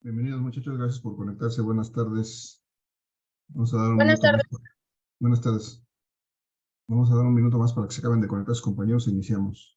Bienvenidos muchachos, gracias por conectarse. Buenas tardes. Vamos a dar un Buenas minuto más. tardes. Buenas tardes. Vamos a dar un minuto más para que se acaben de conectar sus compañeros e iniciamos.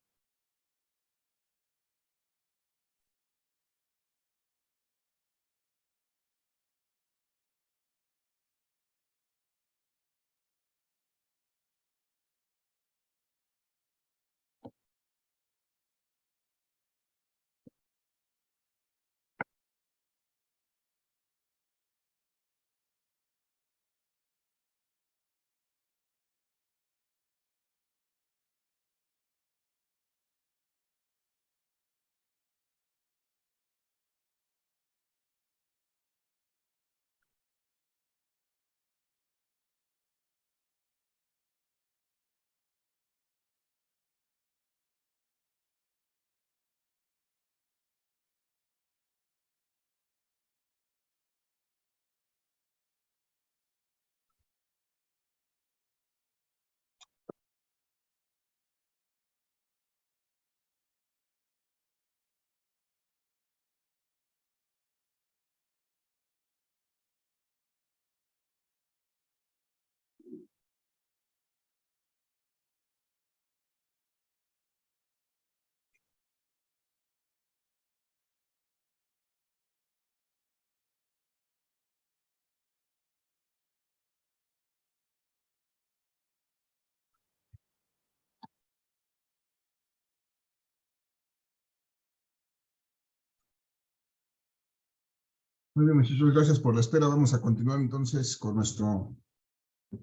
Muy bien, muchachos, gracias por la espera. Vamos a continuar entonces con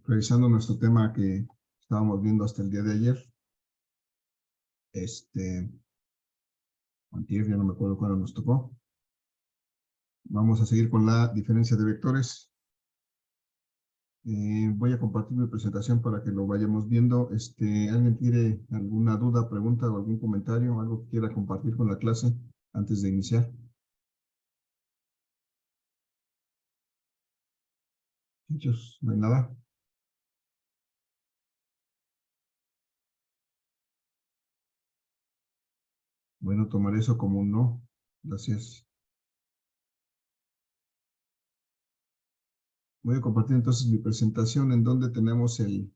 revisando nuestro tema que estábamos viendo hasta el día de ayer. Antier, ya no me acuerdo cuándo nos tocó. Vamos a seguir con la diferencia de vectores. Voy a compartir mi presentación para que lo vayamos viendo. ¿Alguien tiene alguna duda, pregunta o algún comentario, algo que quiera compartir con la clase antes de iniciar? Muchachos, no hay nada. Bueno, tomaré eso como un no. Gracias. Voy a compartir entonces mi presentación en donde tenemos el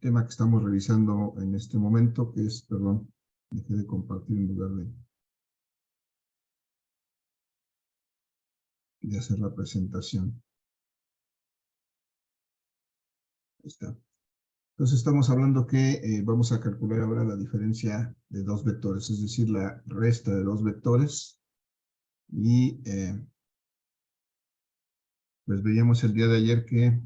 tema que estamos revisando en este momento, que es, perdón, dejé de compartir en lugar de hacer la presentación. Ahí está. Entonces estamos hablando que vamos a calcular ahora la diferencia de dos vectores, es decir, la resta de dos vectores. Y pues veíamos el día de ayer que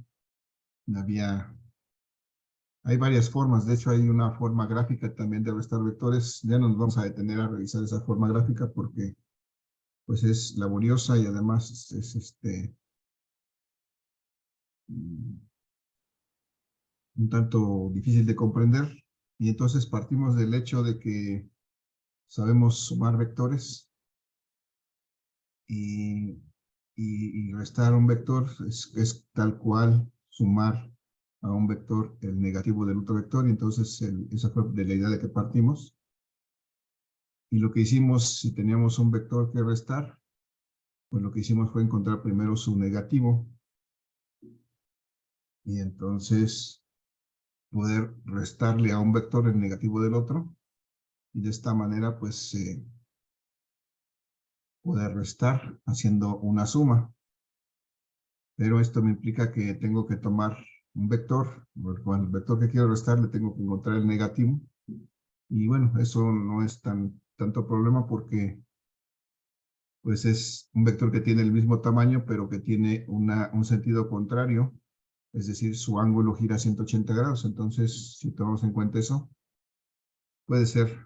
hay varias formas. De hecho, hay una forma gráfica también de restar vectores. Ya no nos vamos a detener a revisar esa forma gráfica porque pues es laboriosa y además es un tanto difícil de comprender. Y entonces partimos del hecho de que sabemos sumar vectores y restar un vector es tal cual sumar a un vector el negativo del otro vector, y entonces esa fue de la idea de que partimos. Y lo que hicimos, si teníamos un vector que restar, pues lo que hicimos fue encontrar primero su negativo, y entonces poder restarle a un vector el negativo del otro, y de esta manera pues poder restar haciendo una suma. Pero esto me implica que tengo que tomar un vector, con el vector que quiero restar le tengo que encontrar el negativo, y bueno, eso no es tanto problema porque pues es un vector que tiene el mismo tamaño, pero que tiene un sentido contrario, es decir, su ángulo gira 180 grados, entonces si tomamos en cuenta eso, puede ser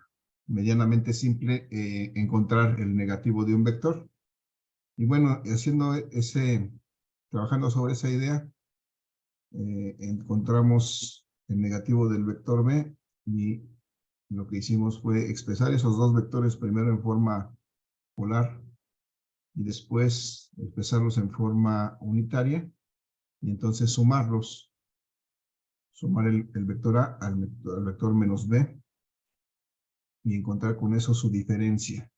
medianamente simple encontrar el negativo de un vector. Y bueno, trabajando sobre esa idea, encontramos el negativo del vector B, y lo que hicimos fue expresar esos dos vectores primero en forma polar y después expresarlos en forma unitaria, y entonces sumarlos, sumar el vector A al vector menos B y encontrar con eso su diferencia.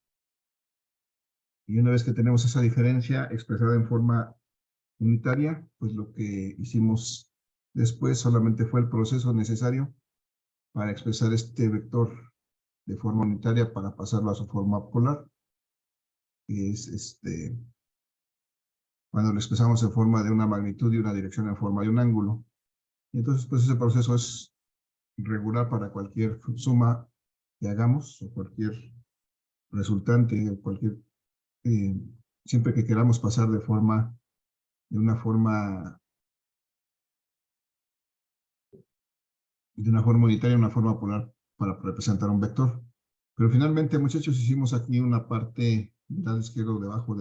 Y una vez que tenemos esa diferencia expresada en forma unitaria, pues lo que hicimos después solamente fue el proceso necesario para expresar este vector de forma unitaria para pasarlo a su forma polar, que es cuando lo expresamos en forma de una magnitud y una dirección en forma de un ángulo. Y entonces, pues ese proceso es regular para cualquier suma que hagamos, o cualquier resultante, o cualquier, siempre que queramos pasar de una forma unitaria a una forma polar para representar un vector. Pero finalmente, muchachos, hicimos aquí una parte del lado izquierdo debajo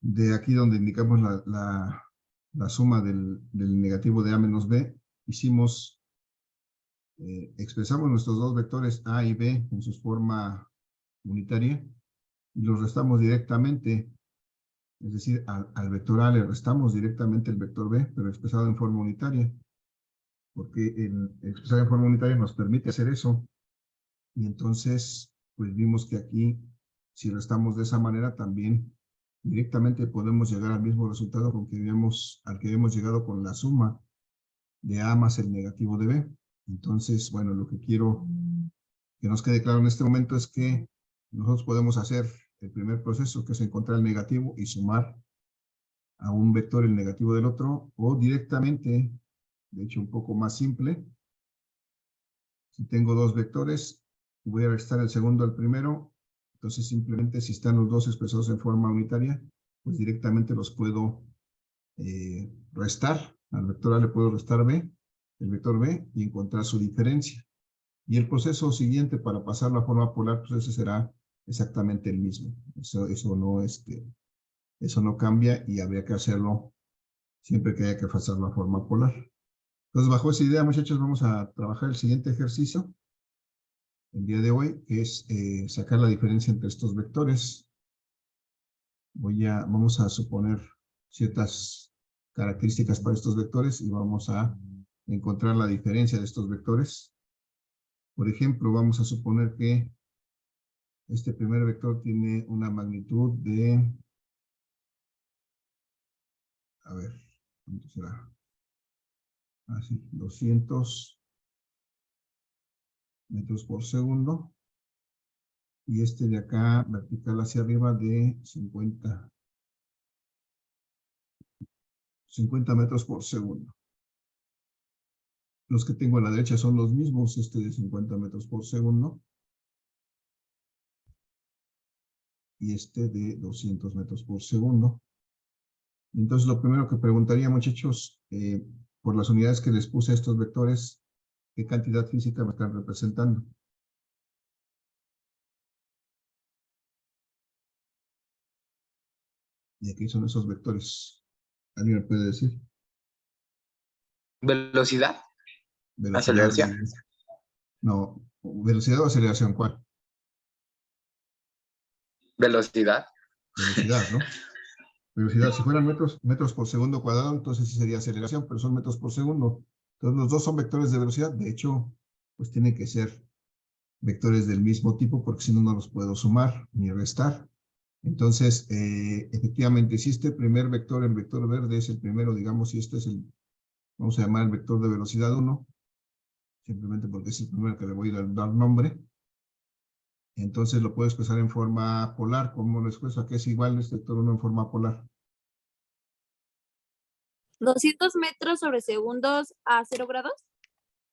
de aquí donde indicamos la suma del negativo de A menos B. Expresamos nuestros dos vectores A y B en su forma unitaria y los restamos directamente, es decir, al vector A le restamos directamente el vector B, pero expresado en forma unitaria, porque el expresar en forma unitaria nos permite hacer eso. Y entonces, pues vimos que aquí, si restamos de esa manera, también directamente podemos llegar al mismo resultado al que habíamos llegado con la suma de A más el negativo de B. Entonces, bueno, lo que quiero que nos quede claro en este momento es que nosotros podemos hacer el primer proceso, que es encontrar el negativo y sumar a un vector el negativo del otro, o directamente, de hecho un poco más simple, si tengo dos vectores, voy a restar el segundo al primero, entonces simplemente si están los dos expresados en forma unitaria, pues directamente los puedo restar. Al vector A le puedo restar B, el vector B, y encontrar su diferencia. Y el proceso siguiente para pasar la forma polar, pues ese será exactamente el mismo. Eso no cambia y habría que hacerlo siempre que haya que pasar la forma polar. Entonces, bajo esa idea, muchachos, vamos a trabajar el siguiente ejercicio el día de hoy, que es sacar la diferencia entre estos vectores. Vamos a suponer ciertas características para estos vectores y vamos a encontrar la diferencia de estos vectores. Por ejemplo, vamos a suponer que este primer vector tiene una magnitud de, a ver, ¿cuánto será? Así, 200 metros por segundo. Y este de acá, vertical hacia arriba, de 50 metros por segundo. Los que tengo a la derecha son los mismos, este de 50 metros por segundo. Y este de 200 metros por segundo. Entonces, lo primero que preguntaría, muchachos, por las unidades que les puse a estos vectores, ¿qué cantidad física me están representando? ¿Y aquí son esos vectores? ¿Alguien me puede decir? Velocidad. Velocidad. Aceleración. No, velocidad o aceleración, ¿cuál? Velocidad. Velocidad, ¿no? Velocidad, si fueran metros por segundo cuadrado, entonces sí sería aceleración, pero son metros por segundo. Entonces los dos son vectores de velocidad. De hecho, pues tienen que ser vectores del mismo tipo, porque si no, no los puedo sumar ni restar. Entonces, efectivamente, si este primer vector, el vector verde, es el primero, digamos, si este es vamos a llamar el vector de velocidad 1, simplemente porque es el primero que le voy a dar nombre. Entonces lo puedo expresar en forma polar. ¿Cómo lo expreso? ¿A qué es igual este vector 1 en forma polar? 200 metros sobre segundos a 0 grados.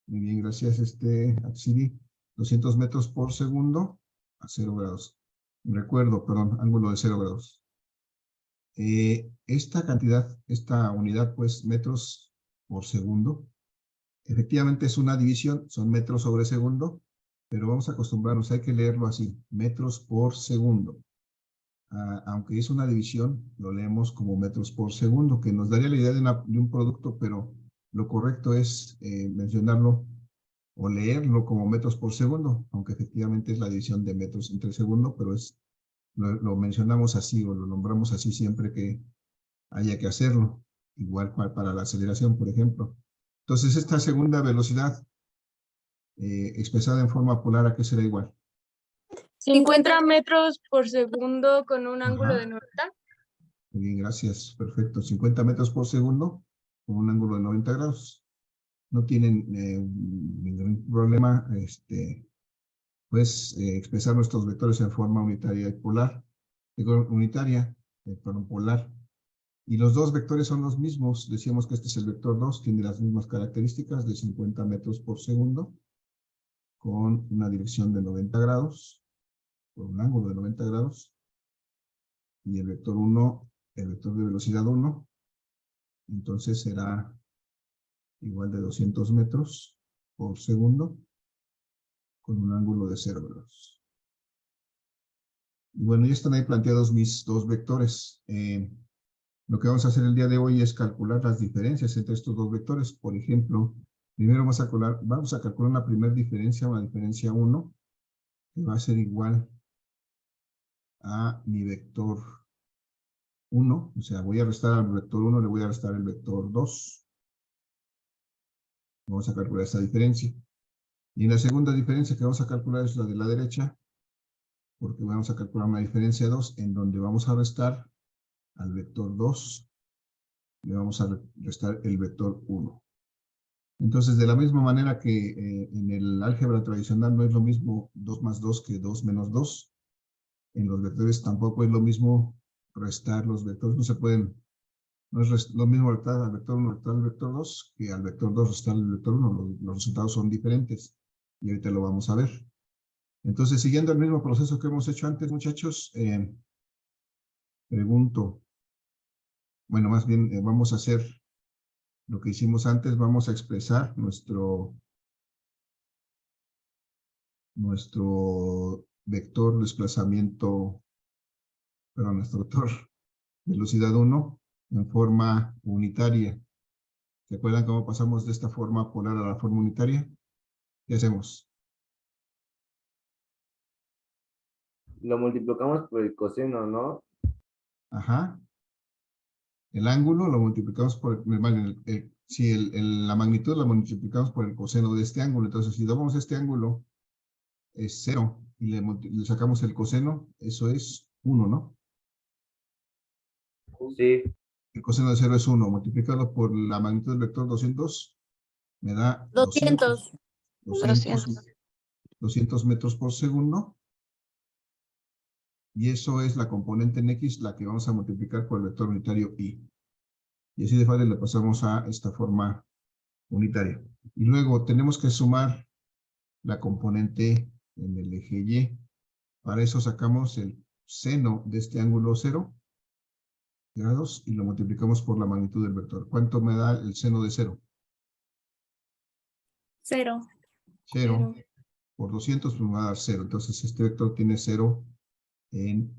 Muy bien, gracias, Atsiri. 200 metros por segundo a 0 grados. Recuerdo, perdón, ángulo de 0 grados. Esta unidad, pues, metros por segundo, efectivamente es una división, son metros sobre segundo, pero vamos a acostumbrarnos, hay que leerlo así, metros por segundo. Aunque es una división, lo leemos como metros por segundo, que nos daría la idea de un producto, pero lo correcto es mencionarlo o leerlo como metros por segundo, aunque efectivamente es la división de metros entre segundo, pero lo mencionamos así o lo nombramos así siempre que haya que hacerlo, igual para la aceleración, por ejemplo. Entonces, esta segunda velocidad expresada en forma polar, ¿a qué será igual? 50 metros por segundo con un ángulo Ajá. de 90. Muy bien, gracias. Perfecto. 50 metros por segundo con un ángulo de 90 grados. No tienen ningún problema, pues, expresar nuestros vectores en forma unitaria y polar. Digo, unitaria, perdón, polar. Y los dos vectores son los mismos. Decíamos que este es el vector 2, tiene las mismas características de 50 metros por segundo, con una dirección de 90 grados, con un ángulo de 90 grados. Y el vector 1, el vector de velocidad 1, entonces será igual de 200 metros por segundo, con un ángulo de 0 grados. Y bueno, ya están ahí planteados mis dos vectores. Lo que vamos a hacer el día de hoy es calcular las diferencias entre estos dos vectores. Por ejemplo, primero vamos a calcular una primera diferencia, una diferencia 1, que va a ser igual a mi vector 1. O sea, voy a restar al vector 1, le voy a restar el vector 2. Vamos a calcular esta diferencia. Y en la segunda diferencia que vamos a calcular es la de la derecha, porque vamos a calcular una diferencia 2 en donde vamos a restar al vector 2, le vamos a restar el vector 1. Entonces, de la misma manera que en el álgebra tradicional no es lo mismo 2 más 2 que 2 menos 2, en los vectores tampoco es lo mismo restar los vectores, no se pueden, no es lo mismo restar al vector 1 restar al vector 2 que al vector 2 restar al vector 1, los resultados son diferentes y ahorita lo vamos a ver. Entonces, siguiendo el mismo proceso que hemos hecho antes, muchachos, pregunto, bueno, más bien vamos a hacer lo que hicimos antes, vamos a expresar nuestro vector desplazamiento, perdón, nuestro vector velocidad 1 en forma unitaria. ¿Se acuerdan cómo pasamos de esta forma polar a la forma unitaria? ¿Qué hacemos? Lo multiplicamos por el coseno, ¿no? Ajá. El ángulo lo multiplicamos por la magnitud la multiplicamos por el coseno de este ángulo. Entonces, si tomamos este ángulo, es 0, y le sacamos el coseno, eso es 1, ¿no? Sí. El coseno de 0 es 1, multiplicado por la magnitud del vector 200, me da 200. 200 metros por segundo, y eso es la componente en X, la que vamos a multiplicar por el vector unitario Y. Y así de fácil le pasamos a esta forma unitaria. Y luego tenemos que sumar la componente en el eje Y. Para eso sacamos el seno de este ángulo 0 grados y lo multiplicamos por la magnitud del vector. ¿Cuánto me da el seno de 0? 0. 0 por 200 pues me va a dar 0. Entonces este vector tiene 0 en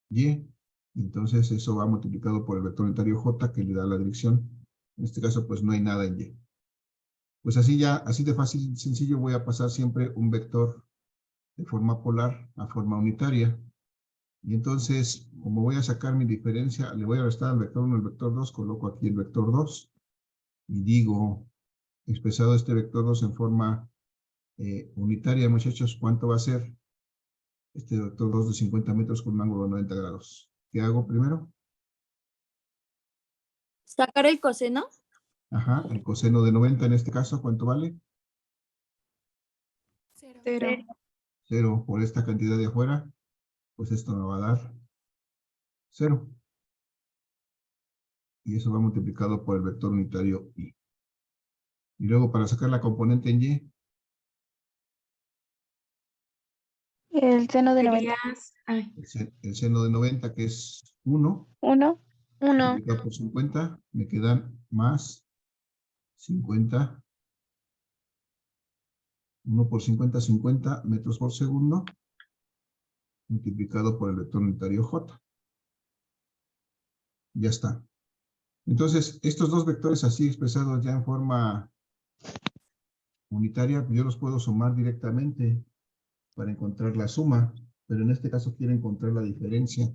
Y. Entonces eso va multiplicado por el vector unitario J que le da la dirección. En este caso pues no hay nada en Y. Pues así de fácil y sencillo voy a pasar siempre un vector de forma polar a forma unitaria. Y entonces, como voy a sacar mi diferencia, le voy a restar al vector 1 el vector 2, coloco aquí el vector 2 y digo, expresado este vector 2 en forma unitaria, muchachos, ¿cuánto va a ser este vector 2 de 50 metros con un ángulo de 90 grados? ¿Qué hago primero? ¿Sacar el coseno? Ajá, el coseno de 90 en este caso, ¿cuánto vale? 0. 0 por esta cantidad de afuera, pues esto me va a dar 0. Y eso va multiplicado por el vector unitario Y. Y luego para sacar la componente en Y, El seno de 90. el seno de 90 que es 1, 1. multiplicado por 50, me quedan más 50. 1 por 50, 50 metros por segundo, multiplicado por el vector unitario J. Ya está. Entonces, estos dos vectores así expresados ya en forma unitaria, yo los puedo sumar directamente para encontrar la suma, pero en este caso quiero encontrar la diferencia.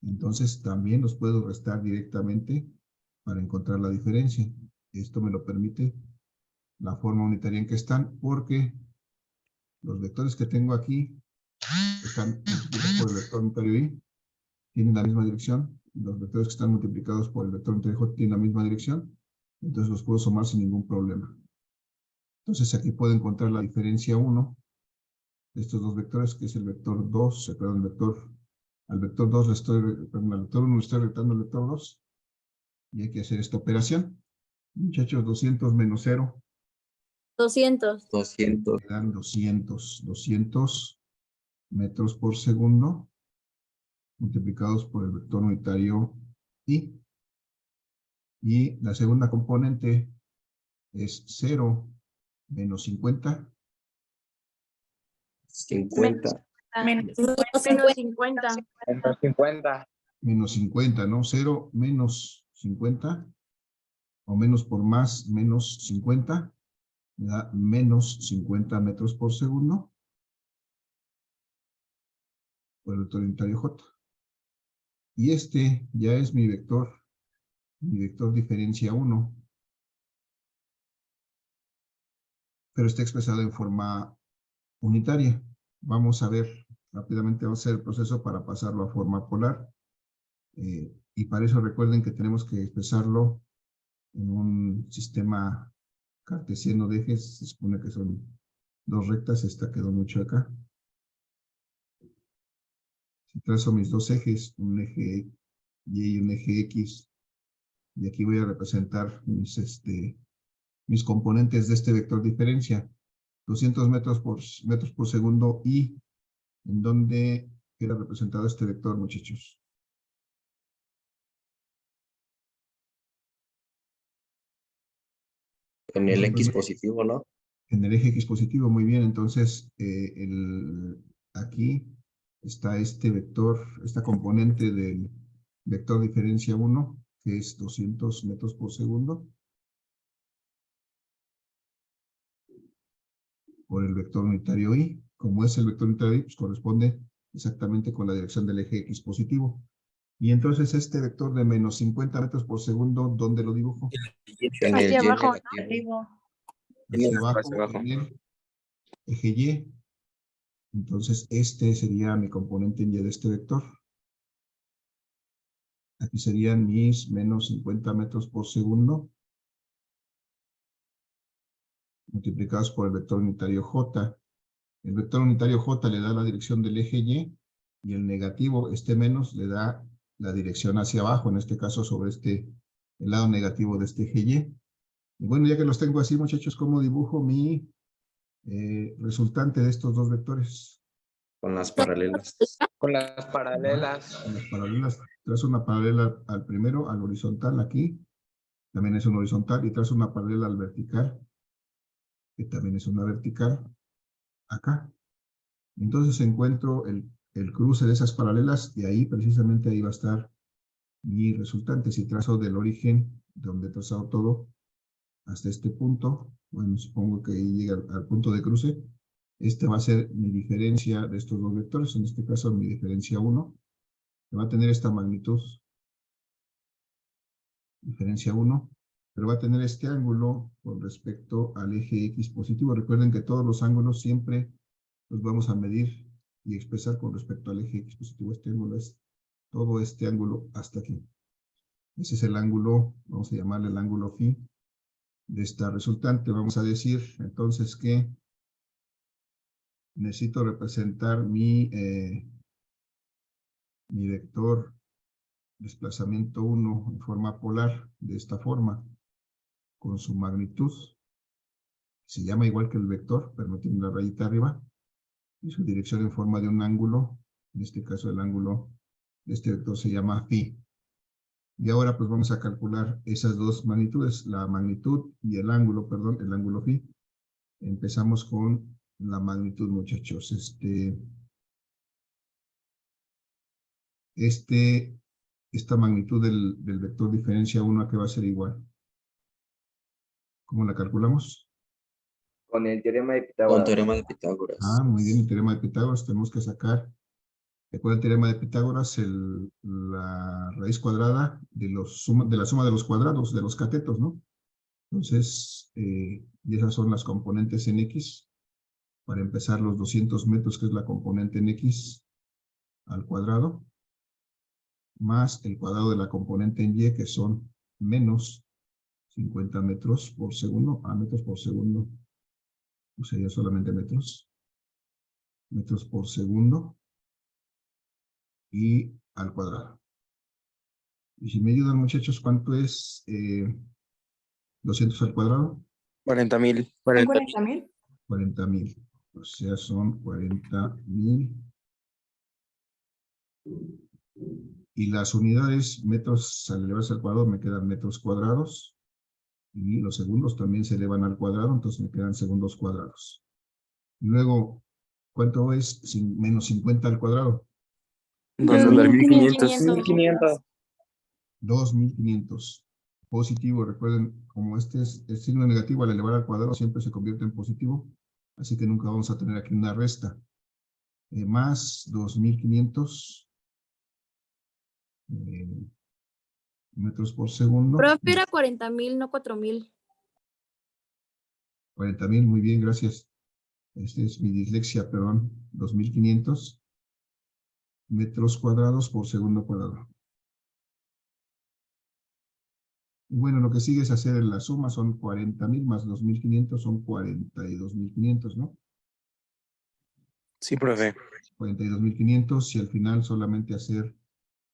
Entonces, también los puedo restar directamente para encontrar la diferencia. Esto me lo permite la forma unitaria en que están, porque los vectores que tengo aquí que están multiplicados por el vector unitario I tienen la misma dirección. Los vectores que están multiplicados por el vector unitario J tienen la misma dirección. Entonces los puedo sumar sin ningún problema. Entonces aquí puedo encontrar la diferencia 1 de estos dos vectores, que es el vector 2, perdón, al vector 2 le estoy, perdón, al vector 1 le estoy retando el vector 2. Y hay que hacer esta operación. Muchachos, 200 menos 0. 200. 200. Me dan 200 metros por segundo multiplicados por el vector unitario I. Y la segunda componente es 0 menos 50. 50. Menos Menos 50. Menos 50. Menos 50, ¿no? 0 menos 50. O menos por más menos 50. Me da menos 50 metros por segundo. Por el vector unitario J. Y este ya es mi vector diferencia 1. Pero está expresado en forma unitaria. Vamos a ver rápidamente, vamos a hacer el proceso para pasarlo a forma polar. Y para eso recuerden que tenemos que expresarlo en un sistema cartesiano de ejes. Se supone que son dos rectas, esta quedó mucho acá. Si trazo mis dos ejes, un eje Y y un eje X, y aquí voy a representar mis componentes de este vector diferencia. 200 metros por segundo y en donde queda representado este vector, muchachos. En el X positivo, ¿no? En el eje X positivo, muy bien. Entonces, aquí está este vector, esta componente del vector diferencia 1, que es 200 metros por segundo. Por el vector unitario Y. Como es el vector unitario Y, pues corresponde exactamente con la dirección del eje X positivo. Y entonces este vector de menos 50 metros por segundo, ¿dónde lo dibujo? En el Hacia Y abajo, negativo. Hacia abajo, hacia abajo. en el eje Y. Entonces este sería mi componente en Y de este vector. Aquí serían mis menos 50 metros por segundo multiplicados por el vector unitario J. El vector unitario J le da la dirección del eje Y y el negativo, este menos, le da la dirección hacia abajo, en este caso sobre el lado negativo de este eje Y. Y bueno, ya que los tengo así, muchachos, ¿cómo dibujo mi resultante de estos dos vectores? Con las paralelas. Con las paralelas. Con las paralelas. Trazo una paralela al primero, al horizontal aquí, también es un horizontal, y trazo una paralela al vertical, que también es una vertical, acá. Entonces encuentro el cruce de esas paralelas y ahí precisamente ahí va a estar mi resultante. Si trazo del origen, de donde he trazado todo, hasta este punto, bueno, supongo que ahí llega al punto de cruce, este va a ser mi diferencia de estos dos vectores, en este caso mi diferencia 1, que va a tener esta magnitud, diferencia 1, pero va a tener este ángulo con respecto al eje X positivo. Recuerden que todos los ángulos siempre los vamos a medir y expresar con respecto al eje X positivo. Este ángulo es todo este ángulo hasta aquí. Ese es el ángulo, vamos a llamarle el ángulo phi de esta resultante. Vamos a decir entonces que necesito representar mi vector desplazamiento 1 en forma polar de esta forma, con su magnitud. Se llama igual que el vector, pero no tiene la rayita arriba. Y su dirección en forma de un ángulo, en este caso el ángulo de este vector se llama phi. Y ahora pues vamos a calcular esas dos magnitudes, la magnitud y el ángulo, perdón, el ángulo phi. Empezamos con la magnitud, muchachos. Esta magnitud del vector diferencia 1 a que va a ser igual. ¿Cómo la calculamos? Con el teorema de Con Pitágoras. teorema de Pitágoras. Ah, muy bien, el teorema de Pitágoras. Tenemos que sacar, después del teorema de Pitágoras, la raíz cuadrada de la suma de los cuadrados, de los catetos, ¿no? Entonces, y esas son las componentes en X. Para empezar, los 200 metros, que es la componente en X al cuadrado, más el cuadrado de la componente en Y, que son menos 50 metros por segundo, metros por segundo, o sería solamente metros por segundo, y al cuadrado. Y si me ayudan, muchachos, ¿cuánto es 200 al cuadrado? 40,000. 40,000. 40,000. O sea, son 40,000. Y las unidades, metros al elevarse al cuadrado, me quedan metros cuadrados. Y los segundos también se elevan al cuadrado, entonces me quedan segundos cuadrados. Luego, ¿cuánto es menos 50 al cuadrado? 2,500. 2,500. 2,500. Positivo, recuerden, como este es el signo negativo, al elevar al cuadrado siempre se convierte en positivo, así que nunca vamos a tener aquí una resta. Más 2,500 metros por segundo. Profe, era 40,000, no 4,000. 40,000, muy bien, gracias. Este es mi dislexia, perdón. 2,500 metros cuadrados por segundo cuadrado. Y bueno, lo que sigue es hacer la suma, son 40,000 más 2,500, son 42,500, ¿no? Sí, profe. 42,500 y al final solamente hacer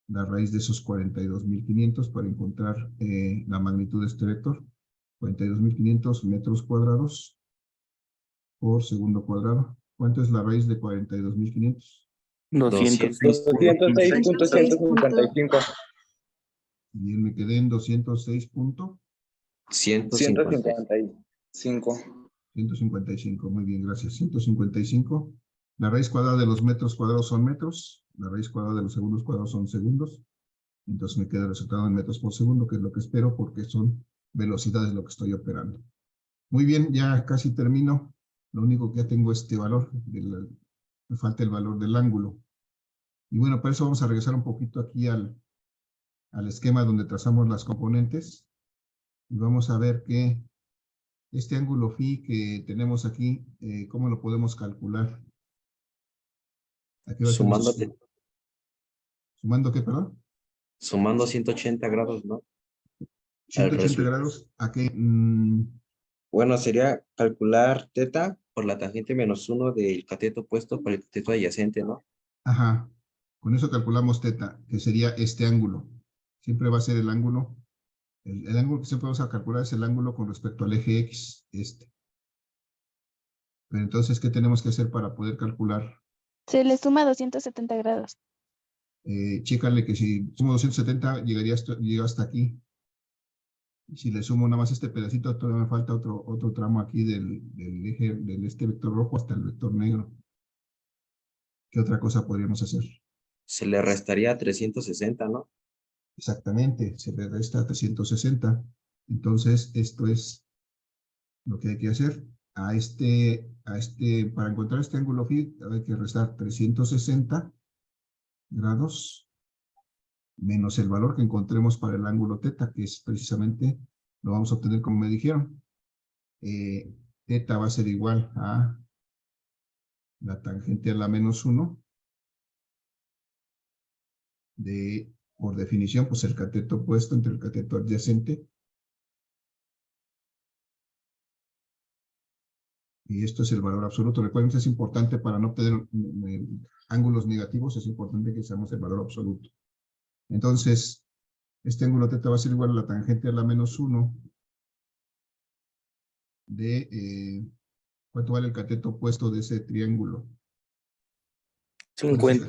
la raíz de esos 42,500 para encontrar la magnitud de este vector. 42,500 metros cuadrados por segundo cuadrado. ¿Cuánto es la raíz de 42,500? 206.155. Bien, me quedé en 206 punto 155. 155. Muy bien, gracias. 155. La raíz cuadrada de los metros cuadrados son metros. La raíz cuadrada de los segundos cuadrados son segundos. Entonces me queda el resultado en metros por segundo, que es lo que espero, porque son velocidades lo que estoy operando. Muy bien, ya casi termino. Lo único que ya tengo es este valor. Me falta el valor del ángulo. Y bueno, para eso vamos a regresar un poquito aquí al esquema donde trazamos las componentes. Y vamos a ver que este ángulo phi que tenemos aquí, ¿cómo lo podemos calcular? Aquí va a ser ¿Sumando qué, perdón? Sumando 180 grados, ¿no? 180 grados. ¿A qué? Bueno, sería calcular teta por la tangente -1 del cateto opuesto por el cateto adyacente, ¿no? Ajá. Con eso calculamos teta, que sería este ángulo. Siempre va a ser el ángulo. El ángulo que siempre vamos a calcular es el ángulo con respecto al eje X, este. Pero entonces, ¿qué tenemos que hacer para poder calcular? Se le suma 270 grados. Chécale que si sumo 270, llega hasta aquí. Y si le sumo nada más este pedacito, todavía me falta otro tramo aquí del eje, este vector rojo hasta el vector negro. ¿Qué otra cosa podríamos hacer? Se le restaría 360, ¿no? Exactamente, se le resta 360. Entonces, esto es lo que hay que hacer. Para encontrar este ángulo phi, hay que restar 360 grados menos el valor que encontremos para el ángulo teta, que es precisamente, lo vamos a obtener como me dijeron. Teta va a ser igual a la tangente a la -1 por definición, pues el cateto opuesto entre el cateto adyacente. Y esto es el valor absoluto. Recuerden que es importante para no obtener ángulos negativos, es importante que seamos el valor absoluto. Entonces, este ángulo teta va a ser igual a la tangente a la -1 de, ¿cuánto vale el cateto opuesto de ese triángulo? 50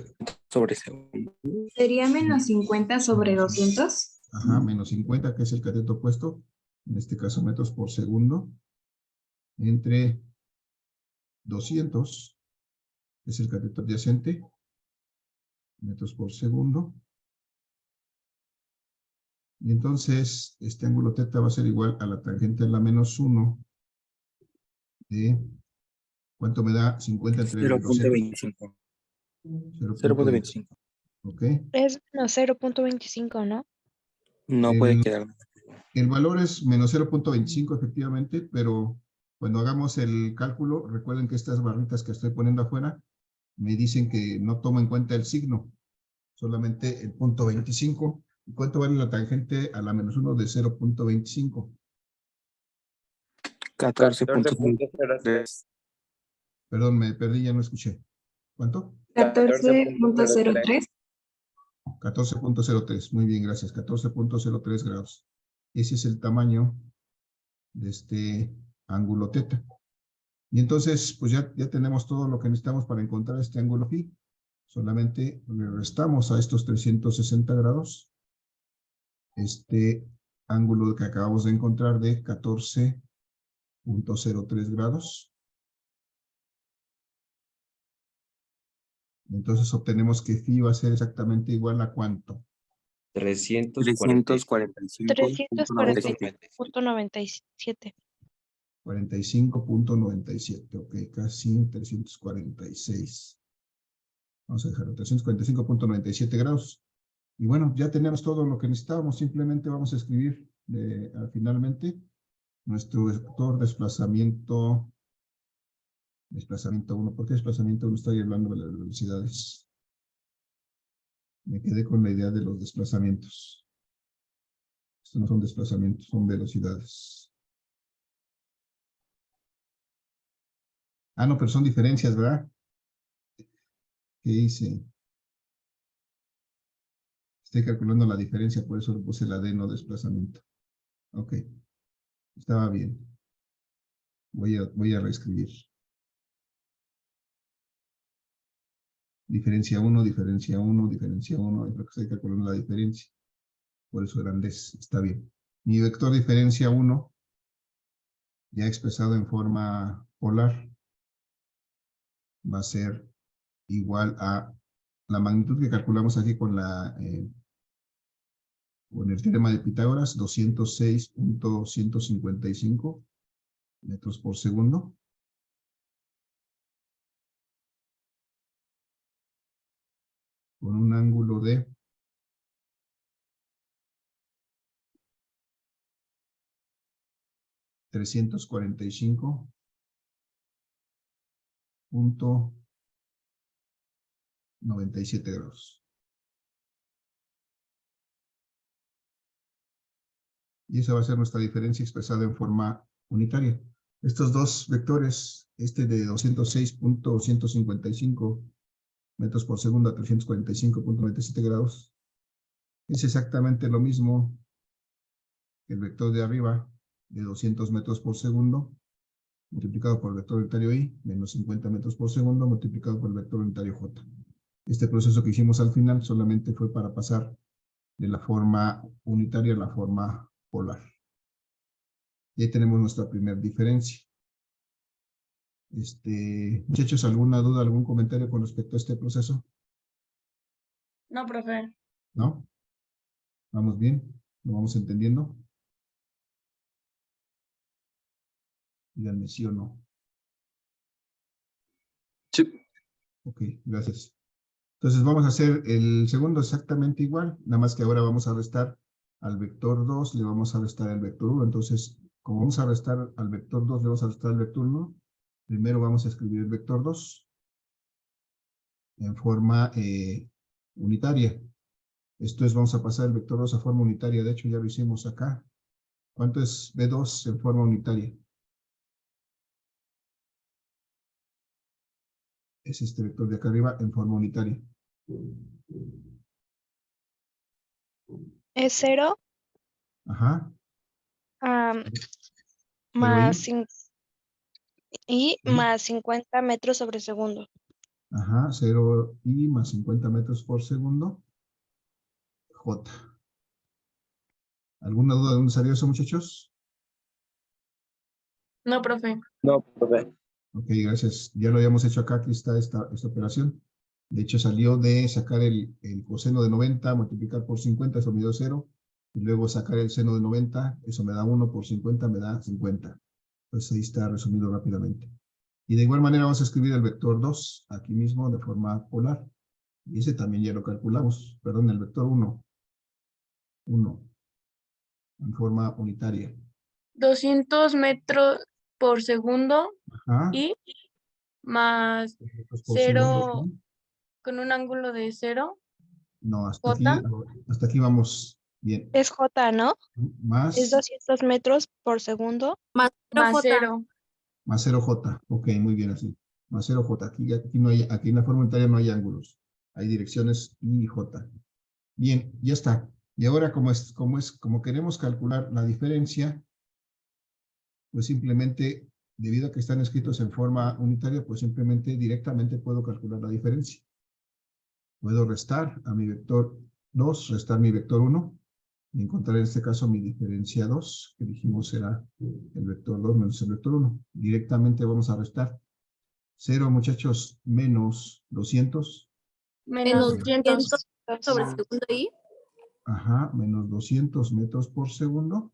sobre segundo. ¿Sería menos 50 sobre 200? Ajá, menos 50, que es el cateto opuesto, en este caso metros por segundo, entre 200, que es el cateto adyacente, metros por segundo. Y entonces, este ángulo teta va a ser igual a la tangente a la -1 de, ¿cuánto me da? 50 entre 0.25. 0.25. Ok. Es menos 0.25, ¿no? No puede quedar. El valor es menos 0.25 efectivamente, pero Cuando hagamos el cálculo, recuerden que estas barritas que estoy poniendo afuera me dicen que no tomo en cuenta el signo, solamente el punto 25. ¿Y cuánto vale la tangente a la menos 1 de 0.25? 14.03. Perdón, me perdí, ya no escuché. ¿Cuánto? 14.03. 14.03. Muy bien, gracias. 14.03 grados. Ese es el tamaño de este ángulo teta. Y entonces, pues ya tenemos todo lo que necesitamos para encontrar este ángulo phi. Solamente le restamos a estos 360 grados este ángulo que acabamos de encontrar de 14.03 grados. Entonces obtenemos que phi va a ser exactamente igual a ¿cuánto? 345.97. 345.97. 45.97, ok, casi 346. Vamos a dejarlo, 345.97 grados. Y bueno, ya tenemos todo lo que necesitábamos, simplemente vamos a escribir finalmente nuestro vector desplazamiento 1. ¿Por qué desplazamiento 1? Estoy hablando de las velocidades. Me quedé con la idea de los desplazamientos. Estos no son desplazamientos, son velocidades. Ah, no, pero son diferencias, ¿verdad? ¿Qué hice? Estoy calculando la diferencia, por eso le puse la D, no desplazamiento. Ok. Estaba bien. Voy a reescribir. Diferencia 1, diferencia 1, diferencia 1. Es lo que estoy calculando la diferencia. Por eso eran Ds. Está bien. Mi vector diferencia 1, ya expresado en forma polar, va a ser igual a la magnitud que calculamos aquí con el teorema de Pitágoras, 206.155 metros por segundo. Con un ángulo de 345.97 grados. Y esa va a ser nuestra diferencia expresada en forma unitaria. Estos dos vectores, este de 206.155 metros por segundo a 345.97 grados, es exactamente lo mismo que el vector de arriba de 200 metros por segundo multiplicado por el vector unitario I menos 50 metros por segundo multiplicado por el vector unitario J. Este proceso que hicimos al final solamente fue para pasar de la forma unitaria a la forma polar. Y ahí tenemos nuestra primera diferencia. Muchachos, ¿alguna duda, algún comentario con respecto a este proceso? No, profe. ¿No? ¿Vamos bien? ¿Lo vamos entendiendo? Díganme sí o no. Sí. Ok, gracias. Entonces vamos a hacer el segundo exactamente igual, nada más que ahora vamos a restar al vector 2, le vamos a restar al vector 1. Entonces, como vamos a restar al vector 2, le vamos a restar al vector 1, primero vamos a escribir el vector 2 en forma unitaria. Esto es, vamos a pasar el vector 2 a forma unitaria, de hecho ya lo hicimos acá. ¿Cuánto es B2 en forma unitaria? Es este vector de acá arriba en forma unitaria. Es 0 Ajá. más I. más 50 metros sobre segundo. Ajá, 0i más 50 metros por segundo. J. ¿Alguna duda de dónde salió eso, muchachos? No, profe. No, profe. Ok, gracias. Ya lo habíamos hecho acá, aquí está esta operación. De hecho, salió de sacar el coseno de 90, multiplicar por 50, eso me dio 0. Y luego sacar el seno de 90, eso me da 1 por 50, me da 50. Entonces ahí está resumido rápidamente. Y de igual manera vamos a escribir el vector 2, aquí mismo de forma polar. Y ese también ya lo calculamos. Perdón, el vector 1. 1. En forma unitaria. 200 metros, por segundo Ajá. y más Metros por 0 segundo, ¿sí? con un ángulo de 0, No, hasta J. hasta aquí vamos bien. Es J, ¿no? Más, Es 200 metros por segundo. Más más 0J. 0. más 0J. Ok, muy bien así. Más 0J. Aquí no hay, aquí en la forma unitaria no hay ángulos. Hay direcciones I y J. Bien, ya está. Y ahora como queremos calcular la diferencia, pues simplemente, debido a que están escritos en forma unitaria, pues simplemente directamente puedo calcular la diferencia. Puedo restar a mi vector 2, restar mi vector 1, y encontrar en este caso mi diferencia 2, que dijimos será el vector 2 menos el vector 1. Directamente vamos a restar. 0, muchachos, menos 200. Menos Menos 200. 200 sobre segundo I. Ajá, menos 200 metros por segundo.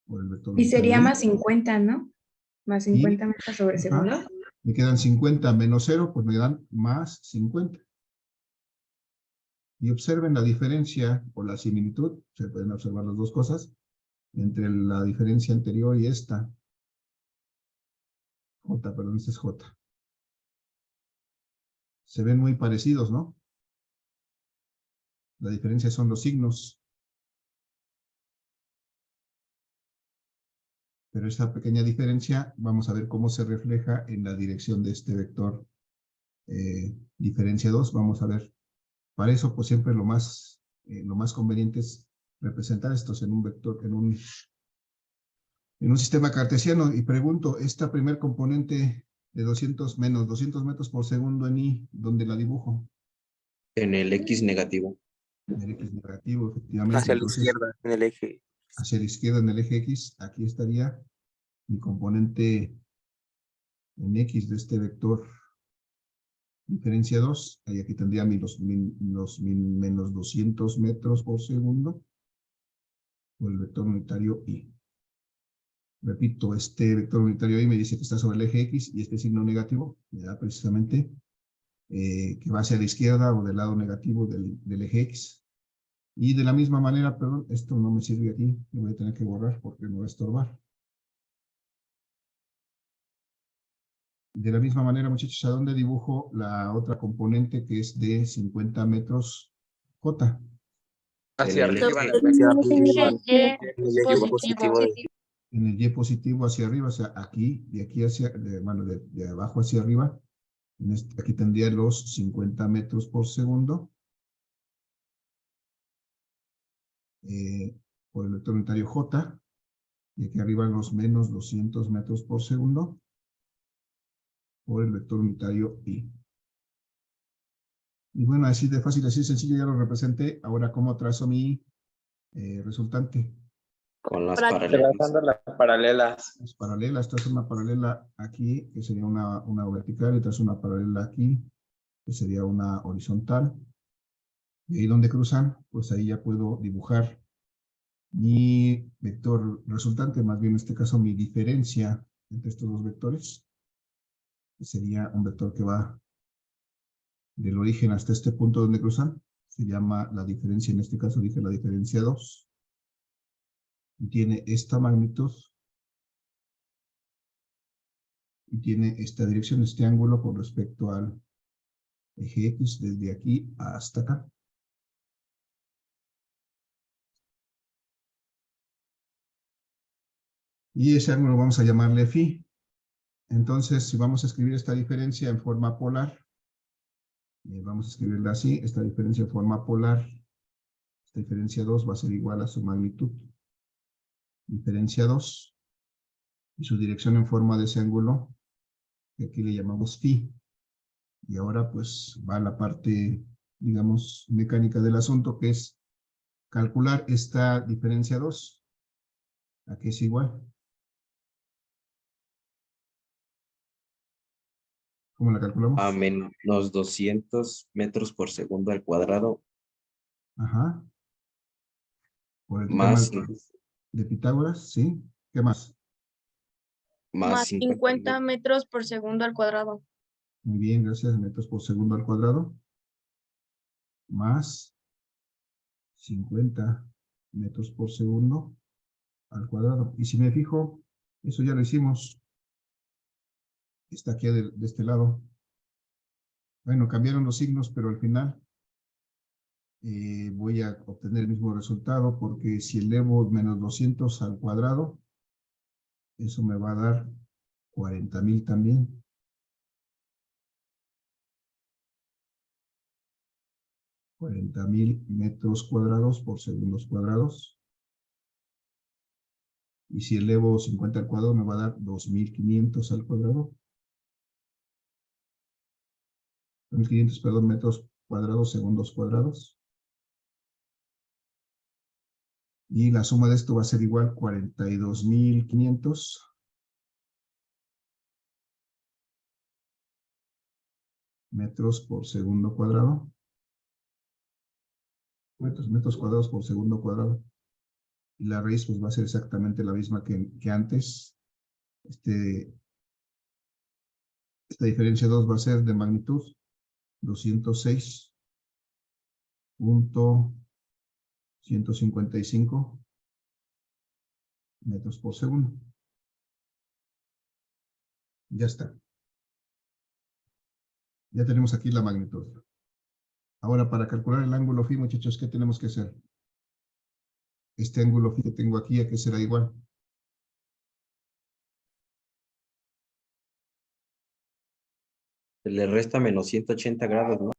Por el vector Y sería unitario más 50, ¿no? Más I. 50 metros sobre Ajá, segundo. me quedan 50 menos 0, pues me dan más 50. Y observen la diferencia o la similitud, se pueden observar las dos cosas, entre la diferencia anterior y esta. J, perdón, este es J. Se ven muy parecidos, ¿no? La diferencia son los signos. Pero esta pequeña diferencia, vamos a ver cómo se refleja en la dirección de este vector diferencia 2. Vamos a ver. Para eso, pues siempre lo más conveniente es representar estos en un vector, en un sistema cartesiano. Y pregunto, esta primer componente de 200 menos 200 metros por segundo en I, ¿dónde la dibujo? En el X negativo. En el X negativo, efectivamente. Hacia la Entonces, izquierda, en el eje. hacia la izquierda en el eje X, aquí estaría mi componente en X de este vector diferencia 2, y aquí tendría menos 200 metros por segundo, por el vector unitario Y. Repito, este vector unitario Y me dice que está sobre el eje X, y este signo negativo me da precisamente que va hacia la izquierda o del lado negativo del eje X. Y de la misma manera, perdón, esto no me sirve aquí, lo voy a tener que borrar porque me va a estorbar. De la misma manera, muchachos, ¿a dónde dibujo la otra componente que es de 50 metros J? Hacia En el arriba, eje hacia Eje arriba. Y En el eje positivo. En el Y positivo hacia arriba, o sea, aquí, de aquí hacia, bueno, de abajo hacia arriba, aquí tendría los 50 metros por segundo, por el vector unitario J, y aquí arriba los menos 200 metros por segundo, por el vector unitario Y. Y bueno, así de fácil, así de sencillo, ya lo representé. Ahora, ¿cómo trazo mi resultante? con las Para- paralelas. Trazando las paralelas. Es paralela, esta es una paralela aquí, que sería una vertical, y esta es una paralela aquí, que sería una horizontal. Y ahí donde cruzan, pues ahí ya puedo dibujar mi vector resultante, más bien en este caso mi diferencia entre estos dos vectores, que sería un vector que va del origen hasta este punto donde cruzan, se llama la diferencia, en este caso dije la diferencia 2, y tiene esta magnitud, y tiene esta dirección, este ángulo con respecto al eje X desde aquí hasta acá. Y ese ángulo vamos a llamarle phi. Entonces, si vamos a escribir esta diferencia en forma polar, vamos a escribirla así, esta diferencia en forma polar, esta diferencia 2 va a ser igual a su magnitud. Diferencia 2, y su dirección en forma de ese ángulo, que aquí le llamamos phi. Y ahora pues va la parte, digamos, mecánica del asunto, que es calcular esta diferencia 2. Aquí es igual. ¿Cómo la calculamos? A menos 200 metros por segundo al cuadrado, Ajá. Por el más, tema de Pitágoras, ¿sí? ¿Qué más? Más 50 50 metros por segundo al cuadrado. Muy bien, gracias. Metros por segundo al cuadrado. Más 50 metros por segundo al cuadrado. Y si me fijo, Eso ya lo hicimos. Está aquí de este lado. Bueno, cambiaron los signos, pero al final voy a obtener el mismo resultado, porque si elevo menos 200 al cuadrado, eso me va a dar 40,000 también. $40,000 metros cuadrados por segundos cuadrados. Y si elevo 50 al cuadrado, me va a dar 2,500 al cuadrado. 2,500, perdón, metros cuadrados, segundos cuadrados. Y la suma de esto va a ser igual 42,500 metros por segundo cuadrado. Metros cuadrados por segundo cuadrado. Y la raíz pues va a ser exactamente la misma que antes. Esta diferencia 2 va a ser de magnitud 206.155 metros por segundo. Ya está. Ya tenemos aquí la magnitud. Ahora, para calcular el ángulo phi, muchachos, ¿qué tenemos que hacer? Este ángulo phi que tengo aquí, ¿a qué será igual? Se le resta menos 180 grados, ¿no?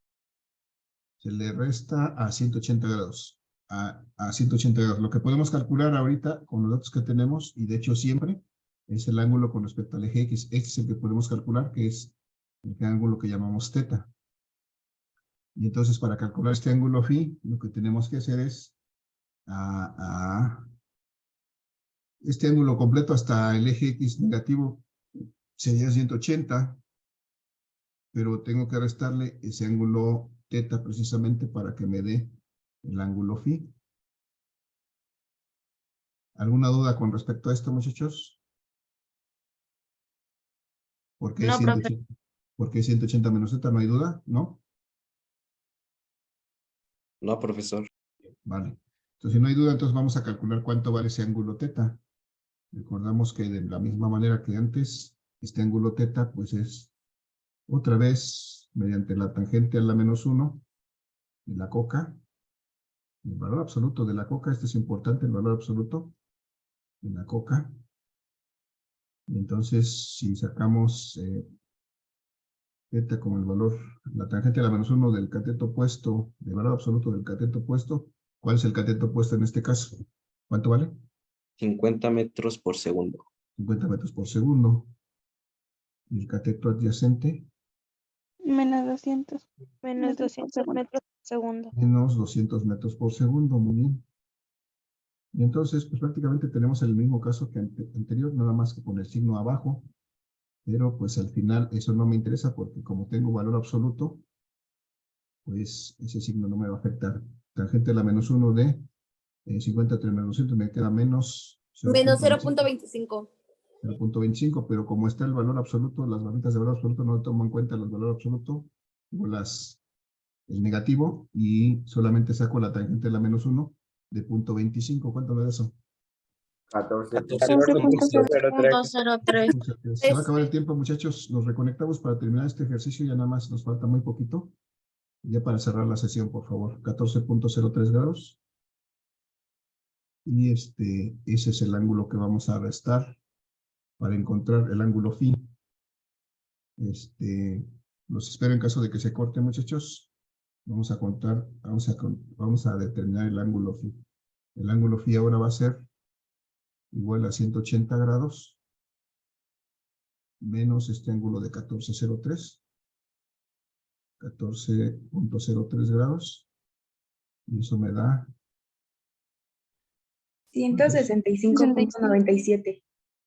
Se le resta a 180 grados. A 180 grados. Lo que podemos calcular ahorita con los datos que tenemos, y de hecho siempre, es el ángulo con respecto al eje X. Este es el que podemos calcular, que es el ángulo que llamamos teta. Y entonces, para calcular este ángulo phi, lo que tenemos que hacer es este ángulo completo hasta el eje X negativo sería 180, pero tengo que restarle ese ángulo teta precisamente para que me dé el ángulo phi. ¿Alguna duda con respecto a esto, muchachos? ¿Por qué No, 180? ¿Por qué 180 menos teta? ¿No hay duda? ¿No? No, profesor. Vale. Entonces, si no hay duda, entonces vamos a calcular cuánto vale ese ángulo teta. Recordamos que de la misma manera que antes, este ángulo teta, pues es otra vez mediante la tangente a la menos 1 de la coca. El valor absoluto de la coca, este es importante, el valor absoluto de la coca. Y entonces, si sacamos teta como el valor, la tangente a la menos 1 del cateto opuesto, del valor absoluto del cateto opuesto, ¿cuál es el cateto opuesto en este caso? ¿Cuánto vale? 50 metros por segundo. 50 metros por segundo. Y el cateto adyacente, Menos 200 Menos metros por 200 segundo. metros por segundo. menos 200 metros por segundo, muy bien. Y entonces, pues prácticamente tenemos el mismo caso que anterior, nada más que con el signo abajo, pero pues al final eso no me interesa porque como tengo valor absoluto, pues ese signo no me va a afectar. Tangente a la menos 1 de 50 entre menos 200 me queda menos Menos 0.25. 0.25. 0.25, pero como está el valor absoluto, las barritas de valor absoluto no tomo en cuenta el valor absoluto, o el negativo, y solamente saco la tangente de la menos 1 de 0.25. ¿Cuánto me da eso? 14.03. Se va a acabar el tiempo, muchachos. Nos reconectamos para terminar este ejercicio. Ya nada más nos falta muy poquito. Ya para cerrar la sesión, por favor. 14.03 grados. Y ese es el ángulo que vamos a restar para encontrar el ángulo phi. Los espero en caso de que se corte, muchachos. Vamos a contar, vamos a determinar el ángulo phi. El ángulo phi ahora va a ser igual a 180 grados menos este ángulo de 14.03. 14.03 grados. Y eso me da 165.97.